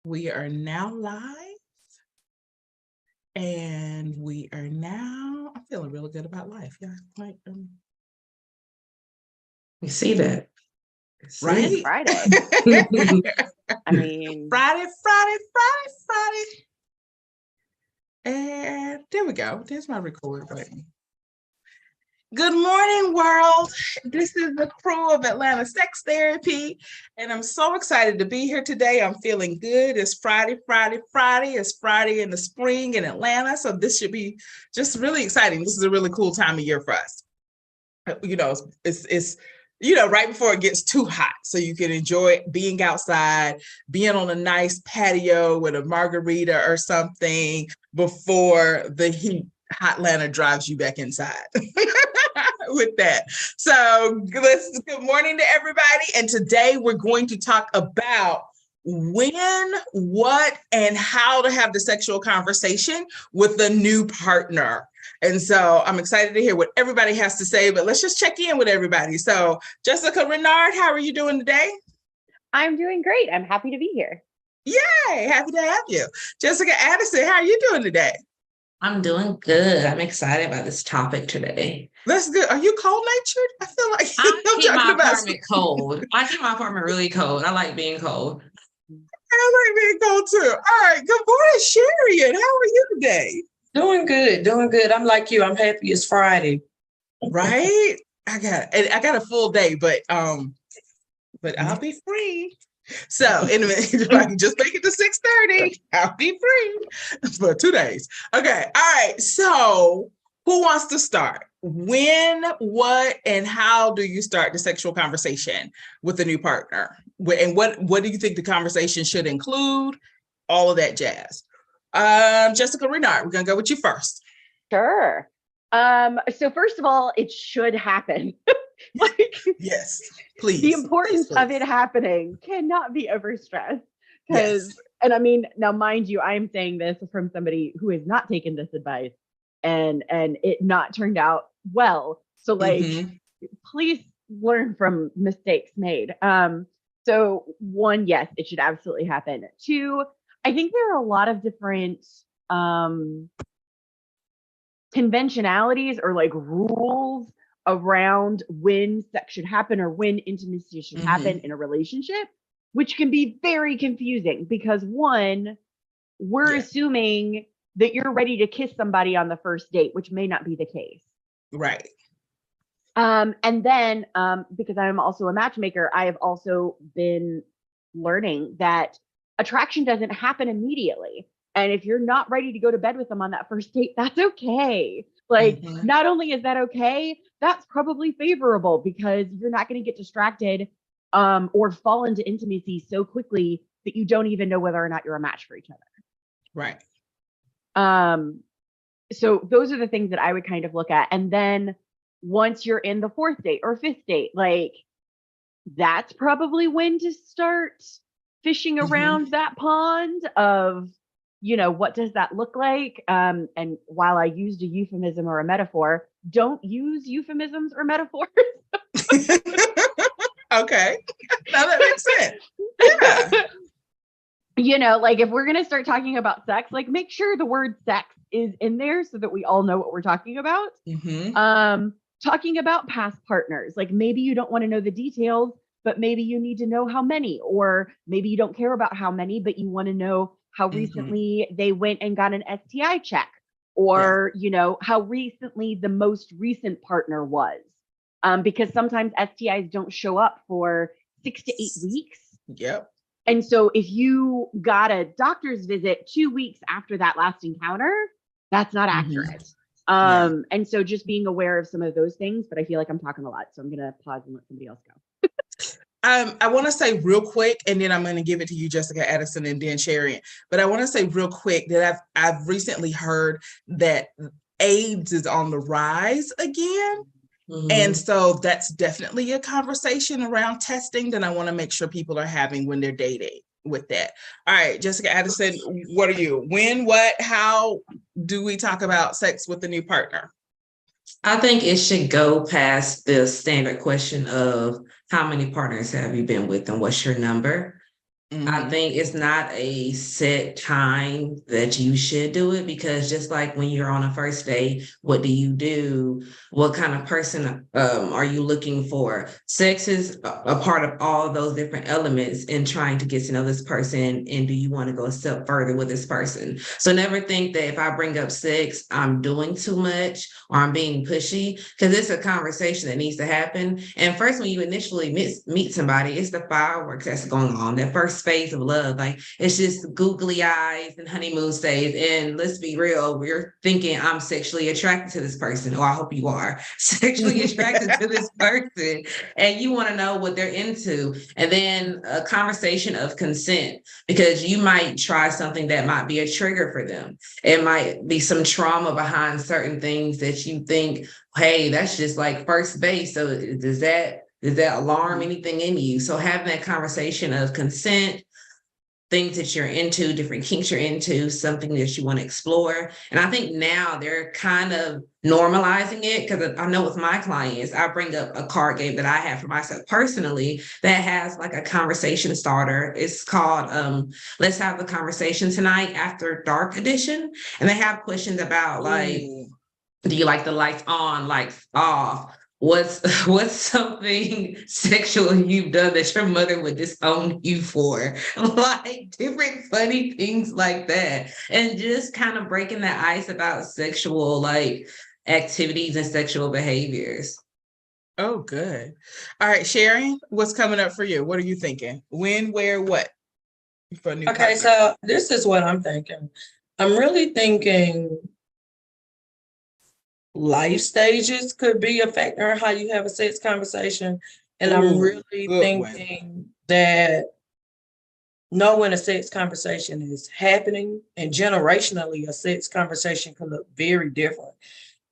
We are now live, and I'm feeling really good about life. Yeah, like, we see that. right? Friday. I mean, Friday. And there we go. There's my record button. Good morning, world. This is the crew of Atlanta Sex Therapy, and I'm so excited to be here today. I'm feeling good. It's Friday. It's Friday in the spring in Atlanta, so this should be just really exciting. This is a really cool time of year for us. You know, it's right before it gets too hot, so you can enjoy being outside, being on a nice patio with a margarita or something before the heat hot Atlanta drives you back inside. With that, so good morning to everybody, and today we're going to talk about when, what, and how to have the sexual conversation with a new partner. And so I'm excited to hear what everybody has to say, but let's just check in with everybody. So Jessica Renard, how are you doing today? I'm doing great. I'm happy to be here. Yay, happy to have you. Jessica Addison, how are you doing today? I'm doing good. I'm excited about this topic today. That's good. Are you cold-natured? I feel like I keep my apartment cold. I keep my apartment really cold. I like being cold. I like being cold too. All right. Good morning, Sherry. How are you today? Doing good. I'm like you. I'm happy it's Friday. Right? I got a full day, but I'll be free. So in a minute, if I can just make it to 6:30, I'll be free for 2 days. Okay. All right. So who wants to start? When, what, and how do you start the sexual conversation with a new partner? And what do you think the conversation should include? All of that jazz. Jessica Renard, we're gonna go with you first. Sure. So first of all, it should happen. Yes, please. The importance please. of it happening cannot be overstressed. Yes. And I mean, now mind you, I'm saying this from somebody who has not taken this advice and it not turned out well. So please learn from mistakes made. So one, yes, it should absolutely happen. Two, I think there are a lot of different conventionalities or like rules around when sex should happen or when intimacy should happen in a relationship, which can be very confusing because one, we're assuming that you're ready to kiss somebody on the first date, which may not be the case. Right. And then because I'm also a matchmaker, I have also been learning that attraction doesn't happen immediately. And if you're not ready to go to bed with them on that first date, that's okay. Like, not only is that okay, that's probably favorable because you're not going to get distracted or fall into intimacy so quickly that you don't even know whether or not you're a match for each other. Right. So those are the things that I would kind of look at. And then once you're in the fourth date or fifth date, like that's probably when to start fishing around that pond of, what does that look like? And while I used a euphemism or a metaphor, don't use euphemisms or metaphors. Okay. Now that makes sense. Yeah. Like if we're going to start talking about sex, like make sure the word sex is in there so that we all know what we're talking about. Talking about past partners, like maybe you don't want to know the details, but maybe you need to know how many, or maybe you don't care about how many, but you want to know how recently they went and got an STI check, or, how recently the most recent partner was. Because sometimes STIs don't show up for 6 to 8 weeks. Yep. And so if you got a doctor's visit 2 weeks after that last encounter, that's not accurate. And so just being aware of some of those things, but I feel like I'm talking a lot, so I'm going to pause and let somebody else go. I want to say real quick, and then I'm going to give it to you, Jessica Addison, and then Sherry. But I want to say real quick that I've recently heard that AIDS is on the rise again. And so that's definitely a conversation around testing that I want to make sure people are having when they're dating with that. All right, Jessica Addison, what are you? When, what, how do we talk about sex with a new partner? I think it should go past the standard question of how many partners have you been with and what's your number. I think it's not a set time that you should do it, because just like when you're on a first date, what do you do? What kind of person are you looking for? Sex is a part of all of those different elements in trying to get to know this person. And do you want to go a step further with this person? So never think that if I bring up sex, I'm doing too much or I'm being pushy, because it's a conversation that needs to happen. And first, when you initially meet somebody, it's the fireworks that's going on, that first phase of love. Like, it's just googly eyes and honeymoon stage. And let's be real, we're thinking I'm sexually attracted to this person, or I hope you are sexually attracted to this person, and you want to know what they're into. And then a conversation of consent, because you might try something that might be a trigger for them. It might be some trauma behind certain things that you think, hey, that's just like first base. So does that alarm anything in you? So having that conversation of consent, things that you're into, different kinks you're into, something that you want to explore. And I think now they're kind of normalizing it, because I know with my clients, I bring up a card game that I have for myself personally that has like a conversation starter. It's called Let's Have the Conversation Tonight After Dark Edition. And they have questions about like, do you like the lights on, lights off? What's something sexual you've done that your mother would disown you for? Like different funny things like that. And just kind of breaking the ice about sexual like activities and sexual behaviors. Oh, good. All right, Sharon, what's coming up for you? What are you thinking? When, where, what? For a new partner? So this is what I'm thinking. I'm really thinking life stages could be a factor in how you have a sex conversation. And I'm really thinking that know when a sex conversation is happening, and generationally, a sex conversation can look very different.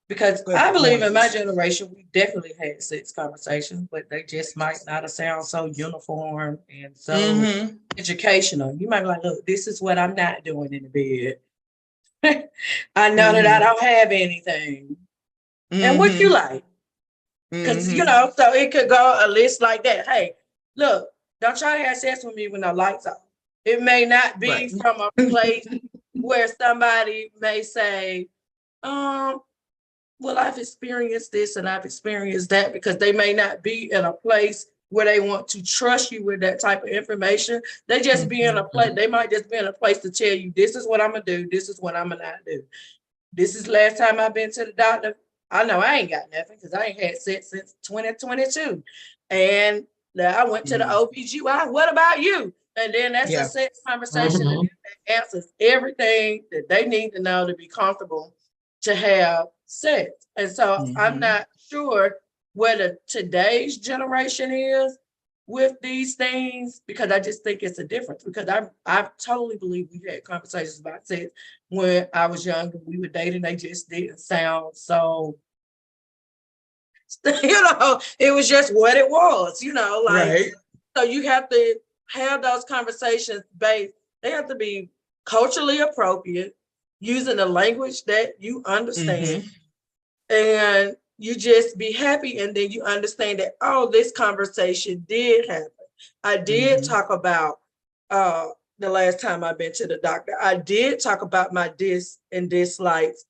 Because I believe in my generation, we definitely had sex conversations, but they just might not have sound so uniform and so educational. You might be like, look, this is what I'm not doing in the bed. I know that I don't have anything. And what you like? Because, so it could go a list like that. Hey, look, don't try to have sex with me with no lights off. It may not be from a place where somebody may say, well, I've experienced this and I've experienced that, because they may not be in a place where they want to trust you with that type of information. They just be in a place, they might just be in a place to tell you, this is what I'm going to do. This is what I'm going to not do. This is last time I've been to the doctor. I know I ain't got nothing, because I ain't had sex since 2022. And I went to the OBGY. What about you? And then that's a sex conversation that answers everything that they need to know to be comfortable to have sex. And so I'm not sure whether today's generation is with these things, because I just think it's a difference. Because I totally believe we had conversations about sex when I was younger. We were dating, they just didn't sound so, it was just what it was, so you have to have those conversations based, they have to be culturally appropriate, using the language that you understand, and you just be happy. And then you understand that, oh, this conversation did happen. I did talk about the last time I've been to the doctor. I did talk about my dis and dislikes,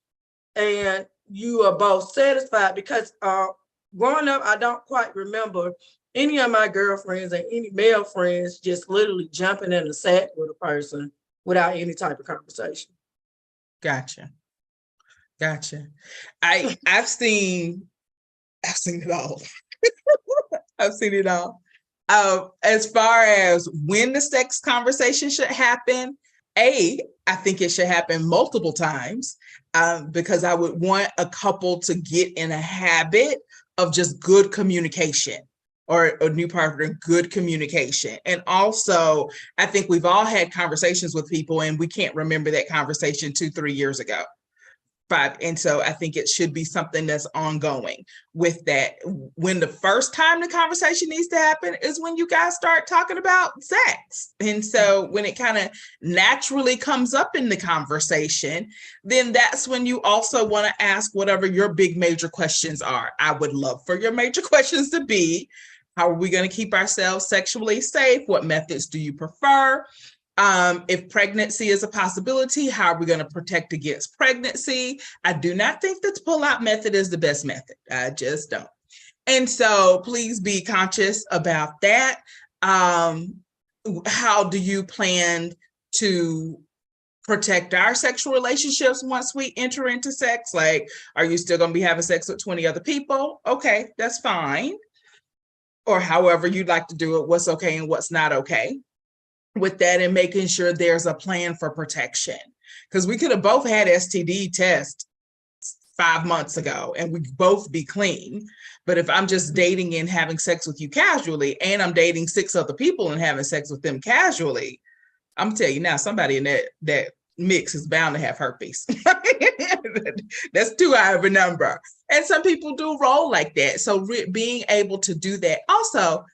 and you are both satisfied. Because growing up, I don't quite remember any of my girlfriends and any male friends just literally jumping in the sack with a person without any type of conversation. Gotcha. I've seen it all. I've seen it all. As far as when the sex conversation should happen, I think it should happen multiple times, because I would want a couple to get in a habit of just good communication, or a new partner, good communication. And also, I think we've all had conversations with people and we can't remember that conversation 2-3 years ago. And so I think it should be something that's ongoing with that. When the first time the conversation needs to happen is when you guys start talking about sex. And so when it kind of naturally comes up in the conversation, then that's when you also want to ask whatever your big major questions are. I would love for your major questions to be, How are we going to keep ourselves sexually safe? What methods do you prefer? If pregnancy is a possibility, how are we going to protect against pregnancy? I do not think the pull-out method is the best method. I just don't. And so please be conscious about that. How do you plan to protect our sexual relationships once we enter into sex? Like, are you still going to be having sex with 20 other people? Okay, that's fine. Or however you'd like to do it, what's okay and what's not okay with that, and making sure there's a plan for protection. Because we could have both had STD tests 5 months ago and we'd both be clean. But if I'm just dating and having sex with you casually, and I'm dating 6 other people and having sex with them casually, I'm telling you now, somebody in that mix is bound to have herpes. That's too high of a number. And some people do roll like that. So being able to do that. Also,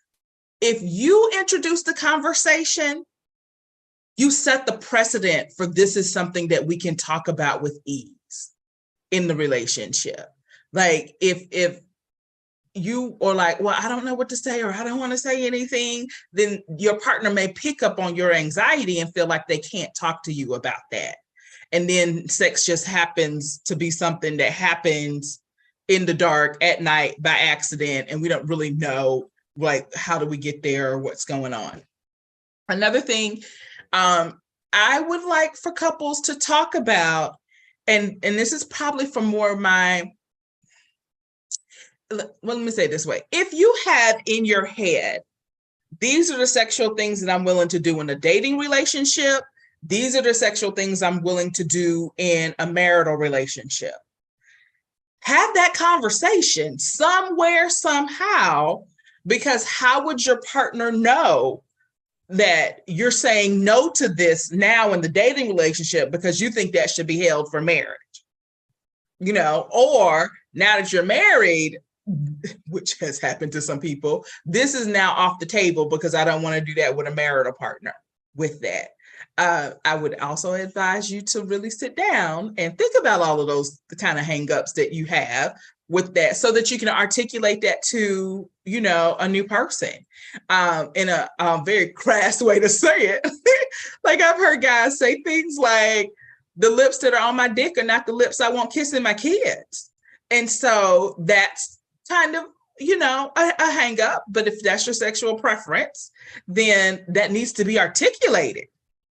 if you introduce the conversation, you set the precedent for this is something that we can talk about with ease in the relationship. Like if you are like, well, I don't know what to say, or I don't want to say anything, then your partner may pick up on your anxiety and feel like they can't talk to you about that. And then sex just happens to be something that happens in the dark at night by accident, and we don't really know, like, how do we get there or what's going on. Another thing I would like for couples to talk about, and this is probably from more of my, well, let me say it this way. If you have in your head, these are the sexual things that I'm willing to do in a dating relationship, these are the sexual things I'm willing to do in a marital relationship, have that conversation somewhere, somehow, because how would your partner know that you're saying no to this now in the dating relationship because you think that should be held for marriage? You know, or now that you're married, which has happened to some people, this is now off the table because I don't want to do that with a marital partner. With that, I would also advise you to really sit down and think about all of those kind of hangups that you have with that, so that you can articulate that to, you know, a new person in a very crass way to say it. Like, I've heard guys say things like, the lips that are on my dick are not the lips I want kissing my kids. And so that's kind of, you know, a hang up. But if that's your sexual preference, then that needs to be articulated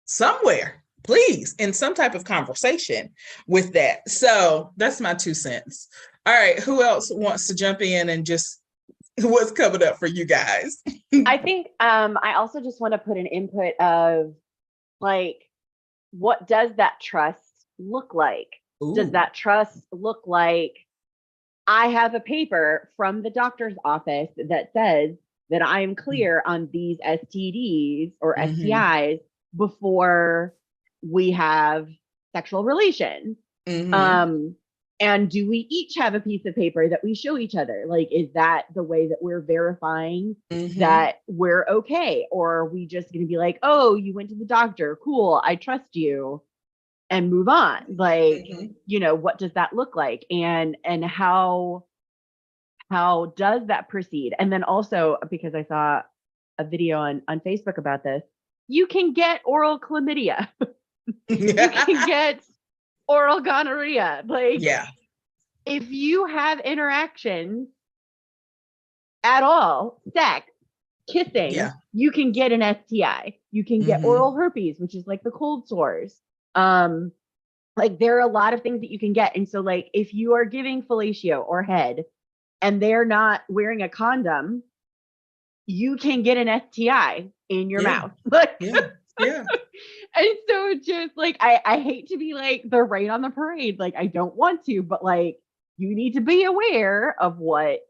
somewhere, please, in some type of conversation with that. So that's my 2 cents. All right, who else wants to jump in and just what's coming up for you guys? I think I also just want to put an input of, like, what does that trust look like? Ooh. Does that trust look like I have a paper from the doctor's office that says that I am clear on these STDs or STIs before we have sexual relations? And do we each have a piece of paper that we show each other? Like, is that the way that we're verifying that we're okay? Or are we just going to be like, oh, you went to the doctor, cool, I trust you, and move on? Like, you know, what does that look like? And how does that proceed? And then also, because I saw a video on Facebook about this, you can get oral chlamydia. You can get oral gonorrhea. Like, yeah, if you have interactions at all, sex, kissing, you can get an STI. You can get oral herpes, which is like the cold sores. Like, there are a lot of things that you can get. And so, like, if you are giving fellatio or head and they're not wearing a condom, you can get an STI in your mouth. Like, and so just like, I hate to be like the rain on the parade. Like, I don't want to, but like, you need to be aware of what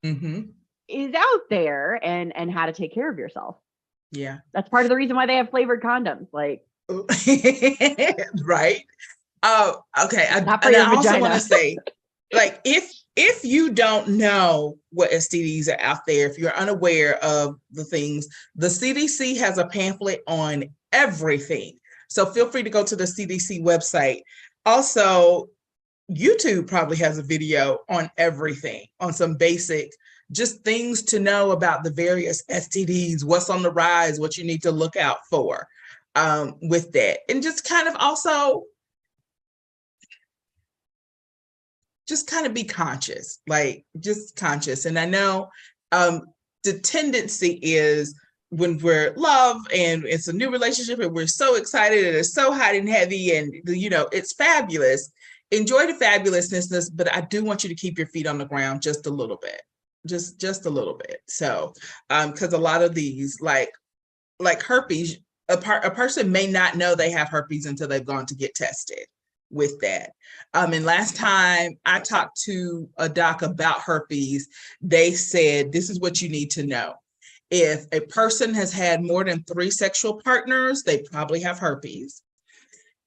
is out there and how to take care of yourself. Yeah. That's part of the reason why they have flavored condoms. Like, right. Oh, okay. I also want to say, like, if you don't know what STDs are out there, if you're unaware of the things, the CDC has a pamphlet on everything. So feel free to go to the CDC website. Also, YouTube probably has a video on everything, on some basic just things to know about the various STDs, what's on the rise, what you need to look out for with that. And just kind of also just kind of be conscious, like just conscious. And I know the tendency is when we're love and it's a new relationship and we're so excited and it's so hot and heavy and, you know, it's fabulous. Enjoy the fabulousness, but I do want you to keep your feet on the ground just a little bit, just a little bit. So, because a lot of these, like herpes, a person may not know they have herpes until they've gone to get tested with that. And last time I talked to a doc about herpes, they said, this is what you need to know. If a person has had more than 3 sexual partners, they probably have herpes.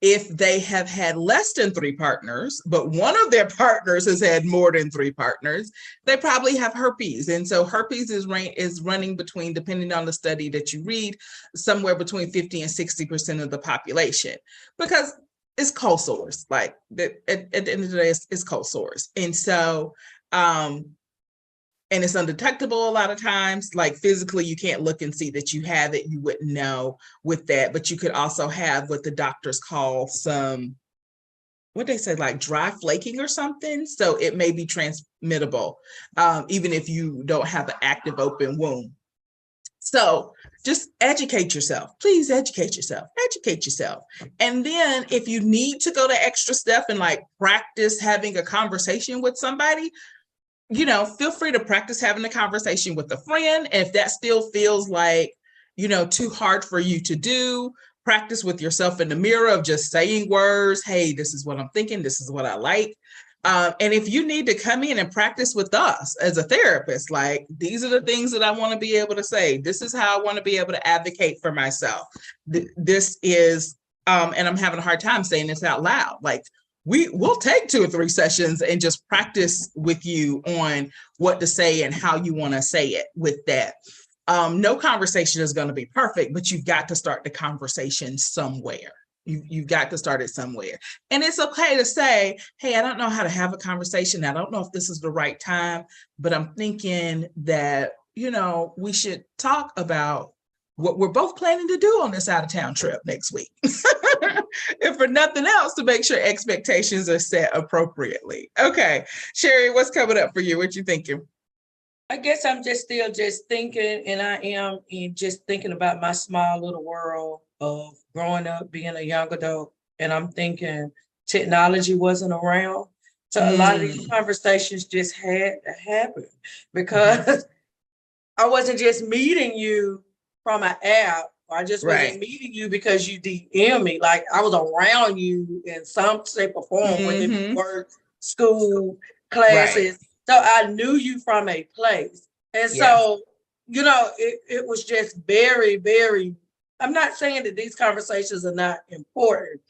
If they have had less than 3 partners, but one of their partners has had more than 3 partners, they probably have herpes. And so herpes is running between, depending on the study that you read, somewhere between 50 and 60% of the population, because it's cold sores. Like at the end of the day, it's cold sores. And so, and it's undetectable a lot of times. Like physically, you can't look and see that you have it. You wouldn't know with that, but you could also have what the doctors call some, what they say, like dry flaking or something. So it may be transmittable, even if you don't have an active open wound. So just educate yourself. Please educate yourself. And then if you need to go to extra step and like practice having a conversation with somebody, you know, feel free to practice having a conversation with a friend. And if that still feels like, you know, too hard for you to do, practice with yourself in the mirror of just saying words. Hey, this is what I'm thinking. This is what I like. And if you need to come in and practice with us as a therapist, like these are the things that I want to be able to say. This is how I want to be able to advocate for myself. This is, and I'm having a hard time saying this out loud. Like we'll take 2 or 3 sessions and just practice with you on what to say and how you want to say it with that. No conversation is going to be perfect, but you've got to start the conversation somewhere. You've got to start it somewhere. And it's okay to say, hey, I don't know how to have a conversation. I don't know if this is the right time, but I'm thinking that, you know, we should talk about what we're both planning to do on this out of town trip next week. If for nothing else, to make sure expectations are set appropriately. Okay, Sherry, what's coming up for you? What you thinking? I guess I'm just still just thinking, and I am just thinking about my small little world of growing up, being a young adult, and I'm thinking technology wasn't around. So a lot of these conversations just had to happen because I wasn't just meeting you from an app. I just wasn't meeting you because you DM me. Like I was around you in some shape or form, whether it work, school, classes. So I knew you from a place. And so, you know, it was just very, very, I'm not saying that these conversations are not important,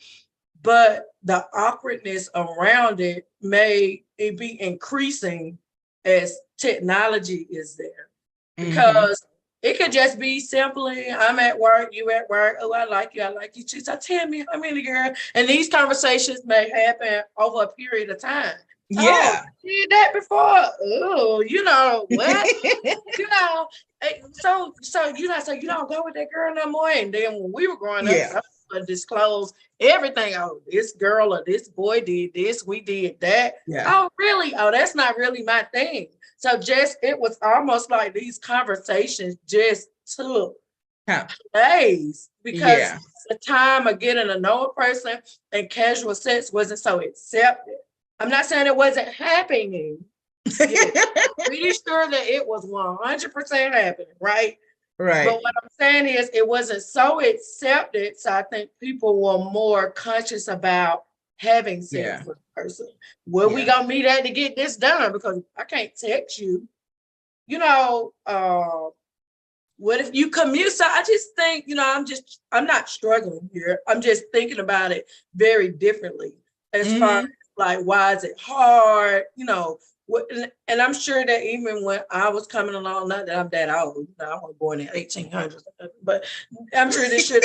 but the awkwardness around it may be increasing as technology is there. Because it could just be simply, I'm at work, you at work. Oh, I like you too. So tell me, I'm in the girl. And these conversations may happen over a period of time. Yeah. Oh, you did that before. Oh, you know what? You know, so you know, so you don't go with that girl no more. And then when we were growing up, I disclose everything. Oh, this girl or this boy did this, we did that. Oh, really? Oh, that's not really my thing. So just it was almost like these conversations just took days because the time of getting to know a person and casual sex wasn't so accepted. I'm not saying it wasn't happening. Pretty sure that it was 100% happening, right? Right. But what I'm saying is it wasn't so accepted. So I think people were more conscious about having sex with a person. Where we gonna meet at to get this done? Because I can't text you. You know, what if you commute? So I just think, you know, I'm not struggling here. I'm just thinking about it very differently as far as like, why is it hard? You know, and I'm sure that even when I was coming along, not that I'm that old, you know, I was born in 1800s, but I'm sure this should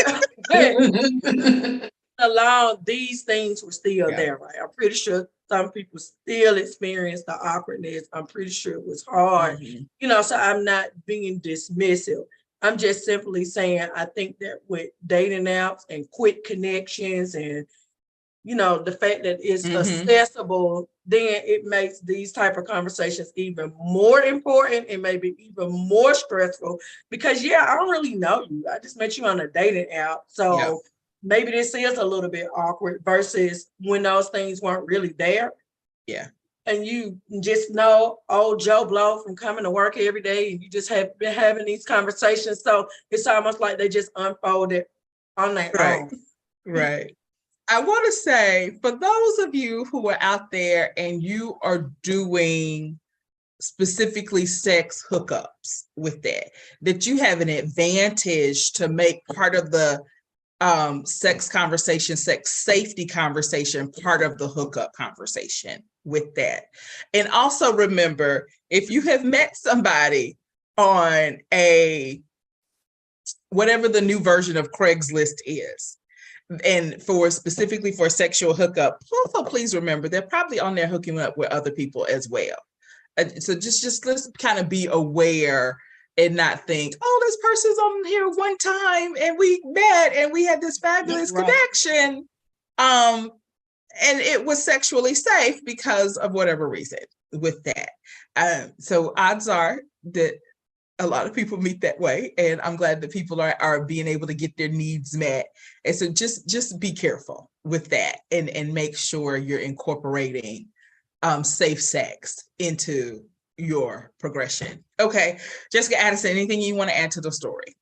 along these things were still there, right? I'm pretty sure some people still experience the awkwardness. I'm pretty sure it was hard, so I'm not being dismissive. I'm just simply saying, I think that with dating apps and quick connections and, the fact that it's accessible, then it makes these type of conversations even more important and maybe even more stressful because, I don't really know you. I just met you on a dating app. So maybe this is a little bit awkward versus when those things weren't really there. Yeah. And you just know old Joe Blow from coming to work every day, and you just have been having these conversations. So it's almost like they just unfolded on their own. Right. I want to say, for those of you who are out there and you are doing specifically sex hookups with that you have an advantage to make part of the sex conversation, sex safety conversation, part of the hookup conversation with that. And also remember, if you have met somebody on whatever the new version of Craigslist is, and specifically for sexual hookup, also please remember they're probably on there hooking up with other people as well. So just let's kind of be aware and not think, oh, this person's on here one time and we met and we had this fabulous connection. And it was sexually safe because of whatever reason with that. So odds are that a lot of people meet that way, and I'm glad that people are being able to get their needs met. And so just be careful with that and make sure you're incorporating safe sex into your progression. Okay, Jessica Addison, anything you want to add to the story?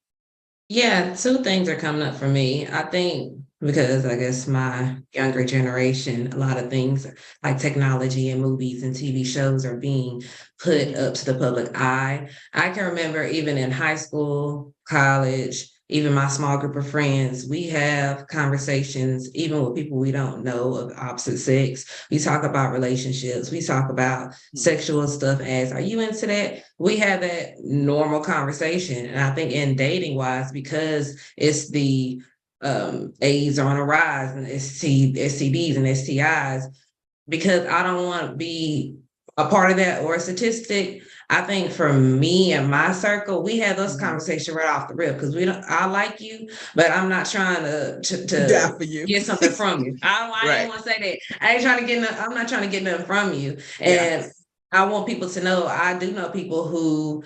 Yeah, two things are coming up for me. I think because I guess my younger generation, a lot of things like technology and movies and TV shows are being put up to the public eye. I can remember even in high school, college, even my small group of friends, we have conversations, even with people we don't know of opposite sex. We talk about relationships. We talk about sexual stuff as, are you into that? We have that normal conversation. And I think in dating wise, because it's the AIDS are on a rise and STDs and STIs, because I don't want to be a part of that or a statistic. I think for me and my circle, we have those conversations right off the rip because I like you, but I'm not trying to die for you. Get something from you. I didn't want to say that. I'm not trying to get nothing from you. And I want people to know, I do know people who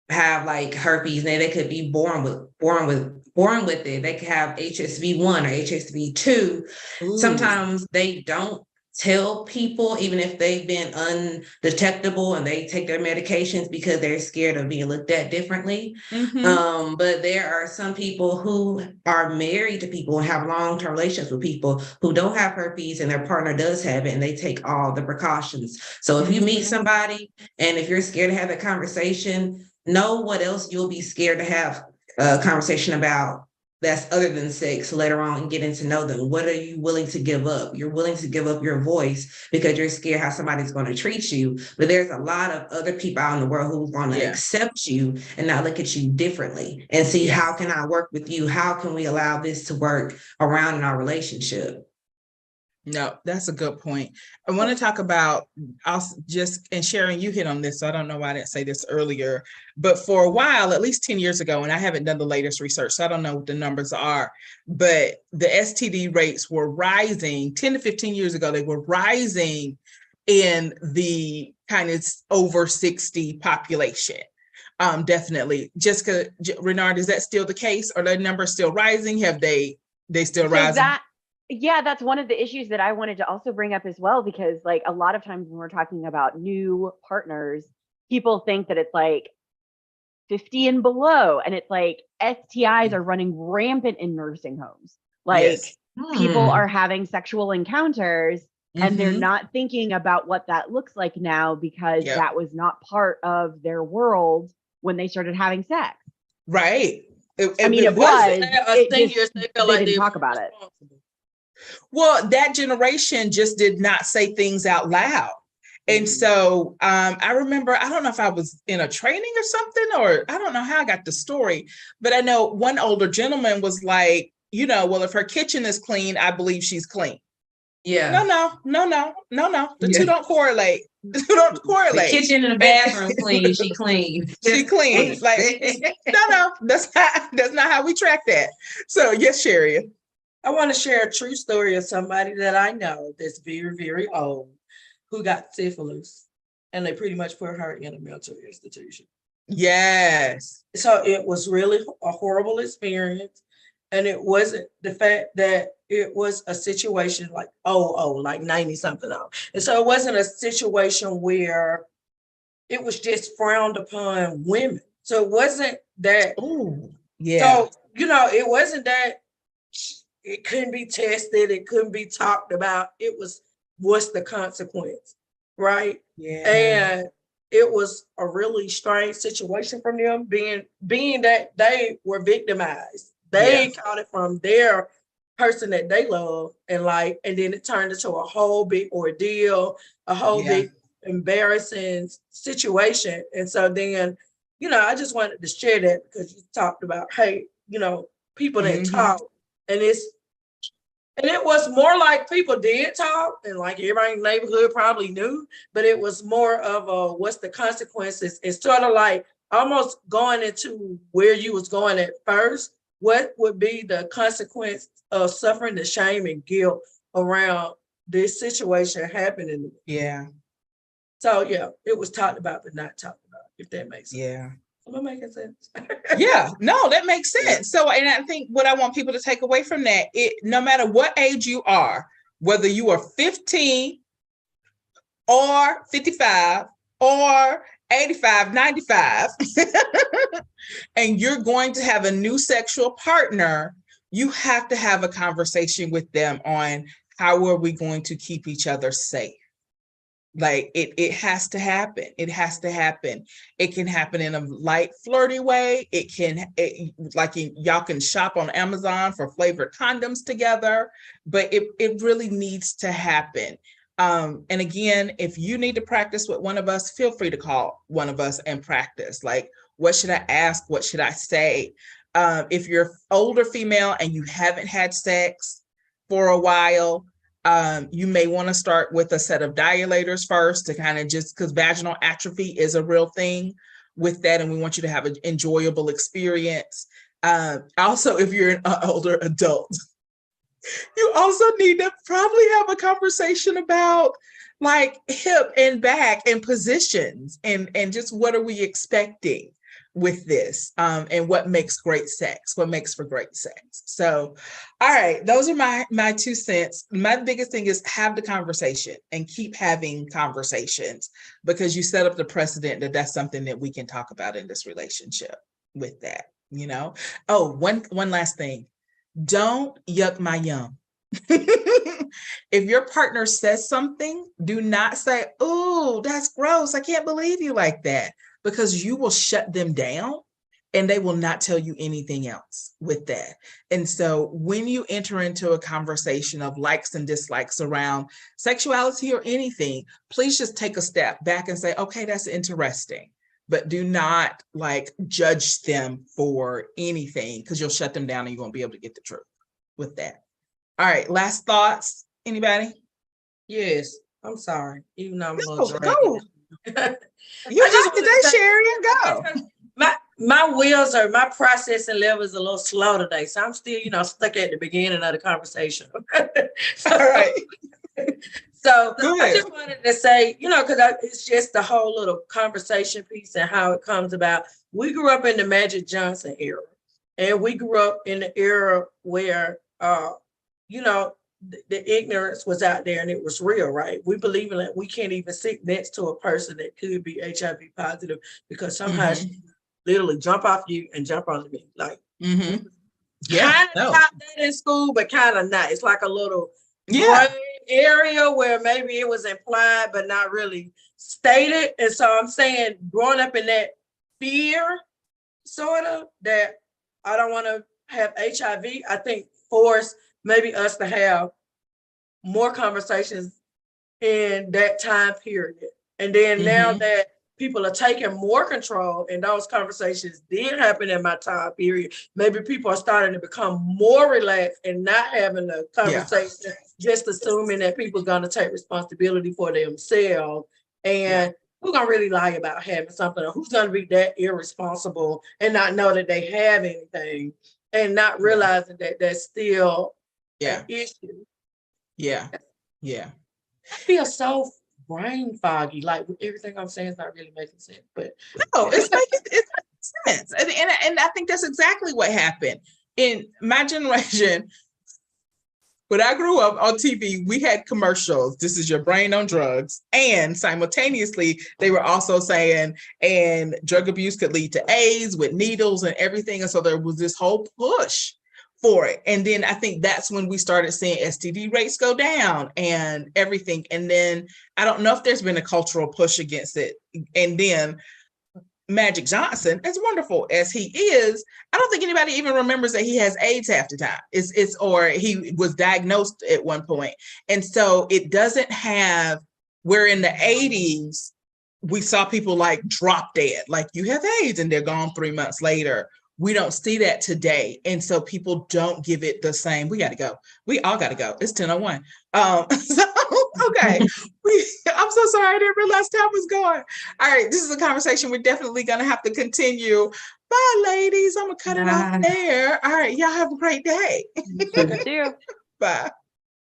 have like herpes and they could be born with it. They could have HSV1 or HSV2. Ooh. Sometimes they don't tell people, even if they've been undetectable and they take their medications because they're scared of being looked at differently. But there are some people who are married to people and have long-term relations with people who don't have herpes and their partner does have it, and they take all the precautions. So if you meet somebody and if you're scared to have a conversation, know what else you'll be scared to have a conversation about that's other than sex later on and getting to know them. What are you willing to give up? You're willing to give up your voice because you're scared how somebody's going to treat you. But there's a lot of other people out in the world who want to accept you and not look at you differently and see how can I work with you? How can we allow this to work around in our relationship? No, that's a good point. I want to talk about and Sharon, you hit on this, so I don't know why I didn't say this earlier, but for a while, at least 10 years ago, and I haven't done the latest research, so I don't know what the numbers are, but the STD rates were rising 10 to 15 years ago. They were rising in the kind of over 60 population. Definitely. Jessica, Renard, is that still the case? Are the numbers still rising? Have they still rising? Yeah, that's one of the issues that I wanted to also bring up as well, because like a lot of times when we're talking about new partners, people think that it's like 50 and below, and it's like STIs are running rampant in nursing homes. Like people are having sexual encounters and they're not thinking about what that looks like now because that was not part of their world when they started having sex. Right. It was. They didn't talk about it. Well, that generation just did not say things out loud. And so I remember, I don't know if I was in a training or something, or I don't know how I got the story, but I know one older gentleman was like, well, if her kitchen is clean, I believe she's clean. Yeah. No. The two don't correlate. The two don't correlate. The kitchen and the bathroom clean. She clean. She clean. Like no. That's not how we track that. So yes, Sherry. I want to share a true story of somebody that I know that's very, very old who got syphilis, and they pretty much put her in a mental institution. Yes. So it was really a horrible experience. And it wasn't the fact that it was a situation like, like 90 something old. And so it wasn't a situation where it was just frowned upon women. So it wasn't that. Ooh, yeah. So, it wasn't that it couldn't be tested. It couldn't be talked about. It was, what's the consequence? Right. Yeah. And it was a really strange situation from them being that they were victimized. They caught it from their person that they love and then it turned into a whole big ordeal, a whole big embarrassing situation. And so then, I just wanted to share that because you talked about, hey, people that talk, and it was more like people did talk, and like everybody in the neighborhood probably knew, but it was more of a, what's the consequences? It's sort of like almost going into where you was going at first. What would be the consequence of suffering the shame and guilt around this situation happening? Yeah. So it was talked about, but not talked about, if that makes sense. Yeah. Am I making sense? Yeah, no, that makes sense. So, and I think what I want people to take away from that, no matter what age you are, whether you are 15 or 55 or 85, 95, and you're going to have a new sexual partner, you have to have a conversation with them on how are we going to keep each other safe. Like it has to happen. It has to happen. It can happen in a light, flirty way. Y'all can shop on Amazon for flavored condoms together, but it really needs to happen. And again, if you need to practice with one of us, feel free to call one of us and practice. Like, what should I ask? What should I say? If you're older female and you haven't had sex for a while, you may want to start with a set of dilators first to kind of because vaginal atrophy is a real thing with that, and we want you to have an enjoyable experience. Also, if you're an older adult, you also need to probably have a conversation about like hip and back and positions and just what are we expecting with this, and what makes great sex, what makes for great sex. So, all right, those are my 2 cents. My biggest thing is have the conversation and keep having conversations, because you set up the precedent that that's something that we can talk about in this relationship with that, Oh, one last thing. Don't yuck my yum. If your partner says something, do not say, "Oh, that's gross. I can't believe you like that," because you will shut them down and they will not tell you anything else with that. And so when you enter into a conversation of likes and dislikes around sexuality or anything, please just take a step back and say, okay, that's interesting. But do not judge them for anything, because you'll shut them down and you won't be able to get the truth with that. All right, last thoughts, anybody? Yes, I'm sorry, even though I'm a little go. You just today, Sherry, and go. My wheels are, my processing level is a little slow today, so I'm still, stuck at the beginning of the conversation. All right. So I just wanted to say, because it's just the whole little conversation piece and how it comes about. We grew up in the Magic Johnson era, and we grew up in the era where, the ignorance was out there and it was real, right? We believe in that we can't even sit next to a person that could be HIV positive because somehow she literally jump off you and jump onto me. Like, kind of taught that in school, but kind of not. It's like a little gray area where maybe it was implied but not really stated. And so I'm saying, growing up in that fear, sort of, that I don't want to have HIV, I think forced maybe us to have more conversations in that time period. And then now that people are taking more control, and those conversations did happen in my time period. Maybe people are starting to become more relaxed and not having a conversation, just assuming that people are going to take responsibility for themselves. And who's going to really lie about having something, or who's going to be that irresponsible and not know that they have anything and not realizing that that's still an issue. Yeah. I feel so brain foggy. Like everything I'm saying is not really making sense, but no, it's making sense. And I think that's exactly what happened in my generation. When I grew up on TV, we had commercials. This is your brain on drugs. And simultaneously, they were also saying, and drug abuse could lead to AIDS with needles and everything. And so there was this whole push for it. And then I think that's when we started seeing STD rates go down and everything. And then I don't know if there's been a cultural push against it. And then Magic Johnson, as wonderful as he is, I don't think anybody even remembers that he has AIDS half the time. It's or he was diagnosed at one point. And so it doesn't have, where in the 80s, we saw people like drop dead, like you have AIDS and they're gone 3 months later. We don't see that today. And so people don't give it the same. We got to go. We all got to go. It's 10:01. Okay. I'm so sorry. I didn't realize time was going. All right. This is a conversation we're definitely going to have to continue. Bye, ladies. I'm going to cut it off there. All right. Y'all have a great day. You too. Bye.